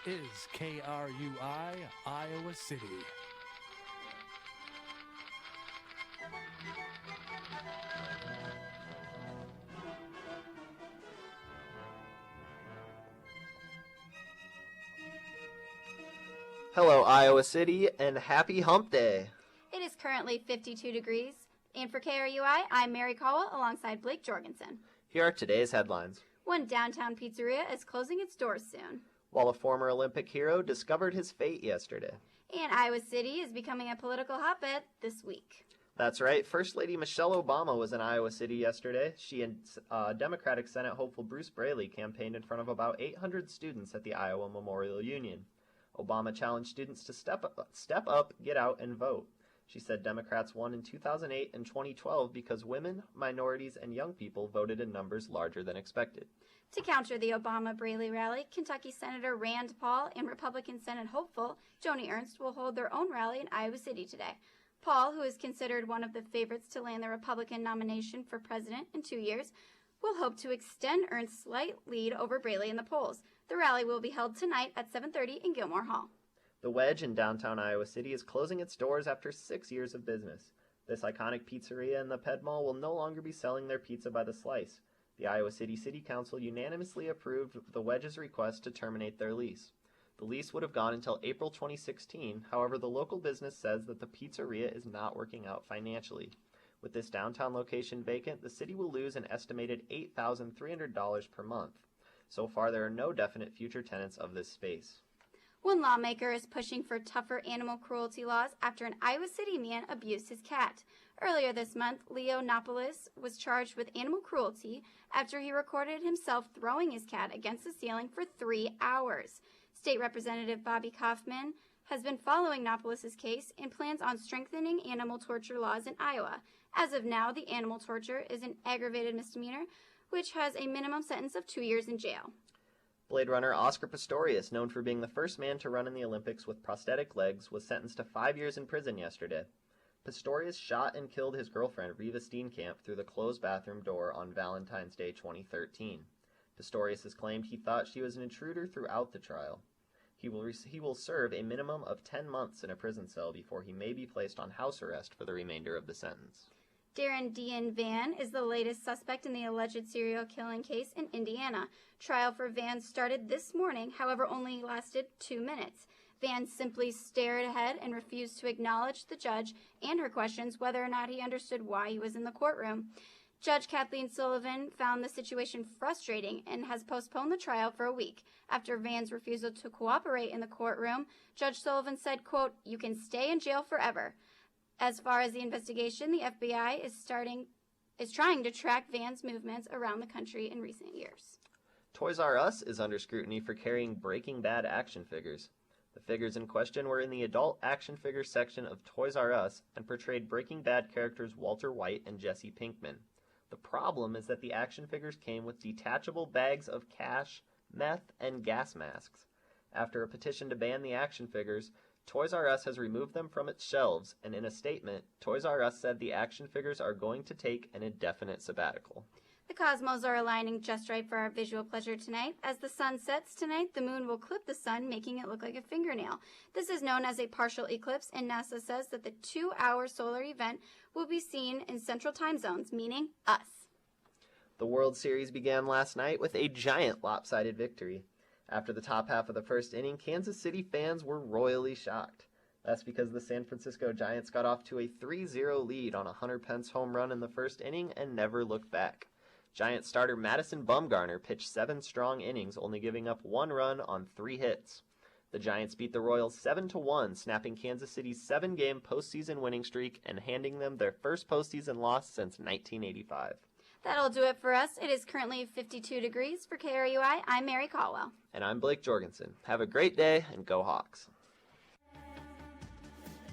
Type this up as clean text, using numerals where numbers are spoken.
is KRUI, Iowa City. Hello, Iowa City, and happy Hump Day. It is currently 52 degrees, and for KRUI, I'm Mary Colwell alongside Blake Jorgensen. Here are today's headlines. One downtown pizzeria is closing its doors soon. While a former Olympic hero discovered his fate yesterday. And Iowa City is becoming a political hotbed this week. That's right. First Lady Michelle Obama was in Iowa City yesterday. She and Democratic Senate hopeful Bruce Braley campaigned in front of about 800 students at the Iowa Memorial Union. Obama challenged students to step up, get out, and vote. She said Democrats won in 2008 and 2012 because women, minorities, and young people voted in numbers larger than expected. To counter the Obama-Braley rally, Kentucky Senator Rand Paul and Republican Senate hopeful Joni Ernst will hold their own rally in Iowa City today. Paul, who is considered one of the favorites to land the Republican nomination for president in 2 years, will hope to extend Ernst's slight lead over Braley in the polls. The rally will be held tonight at 7:30 in Gilmore Hall. The Wedge in downtown Iowa City is closing its doors after 6 years of business. This iconic pizzeria in the Ped Mall will no longer be selling their pizza by the slice. The Iowa City City Council unanimously approved the Wedge's request to terminate their lease. The lease would have gone until April 2016, however, the local business says that the pizzeria is not working out financially. With this downtown location vacant, the city will lose an estimated $8,300 per month. So far, there are no definite future tenants of this space. One lawmaker is pushing for tougher animal cruelty laws after an Iowa City man abused his cat. Earlier this month, Leo Nopolis was charged with animal cruelty after he recorded himself throwing his cat against the ceiling for 3 hours. State Representative Bobby Kaufman has been following Nopolis' case and plans on strengthening animal torture laws in Iowa. As of now, the animal torture is an aggravated misdemeanor, which has a minimum sentence of 2 years in jail. Blade Runner Oscar Pistorius, known for being the first man to run in the Olympics with prosthetic legs, was sentenced to 5 years in prison yesterday. Pistorius shot and killed his girlfriend, Reva Steenkamp, through the closed bathroom door on Valentine's Day 2013. Pistorius has claimed he thought she was an intruder throughout the trial. He will serve a minimum of 10 months in a prison cell before he may be placed on house arrest for the remainder of the sentence. Darren Dean Van is the latest suspect in the alleged serial killing case in Indiana. Trial for Van started this morning, however, only lasted 2 minutes. Van simply stared ahead and refused to acknowledge the judge and her questions whether or not he understood why he was in the courtroom. Judge Kathleen Sullivan found the situation frustrating and has postponed the trial for a week. After Van's refusal to cooperate in the courtroom, Judge Sullivan said, quote, "You can stay in jail forever." As far as the investigation, the FBI is trying to track Van's movements around the country in recent years. Toys R Us is under scrutiny for carrying Breaking Bad action figures. The figures in question were in the adult action figure section of Toys R Us and portrayed Breaking Bad characters Walter White and Jesse Pinkman. The problem is that the action figures came with detachable bags of cash, meth, and gas masks. After a petition to ban the action figures, Toys R Us has removed them from its shelves, and in a statement, Toys R Us said the action figures are going to take an indefinite sabbatical. The cosmos are aligning just right for our visual pleasure tonight. As the sun sets tonight, the moon will clip the sun, making it look like a fingernail. This is known as a partial eclipse, and NASA says that the 2-hour solar event will be seen in central time zones, meaning us. The World Series began last night with a giant lopsided victory. After the top half of the first inning, Kansas City fans were royally shocked. That's because the San Francisco Giants got off to a 3-0 lead on a Hunter Pence home run in the first inning and never looked back. Giants starter Madison Bumgarner pitched 7 strong innings, only giving up 1 run on 3 hits. The Giants beat the Royals 7-1, snapping Kansas City's 7-game postseason winning streak and handing them their first postseason loss since 1985. That'll do it for us. It is currently 52 degrees. For KRUI, I'm Mary Colwell. And I'm Blake Jorgensen. Have a great day, and go Hawks.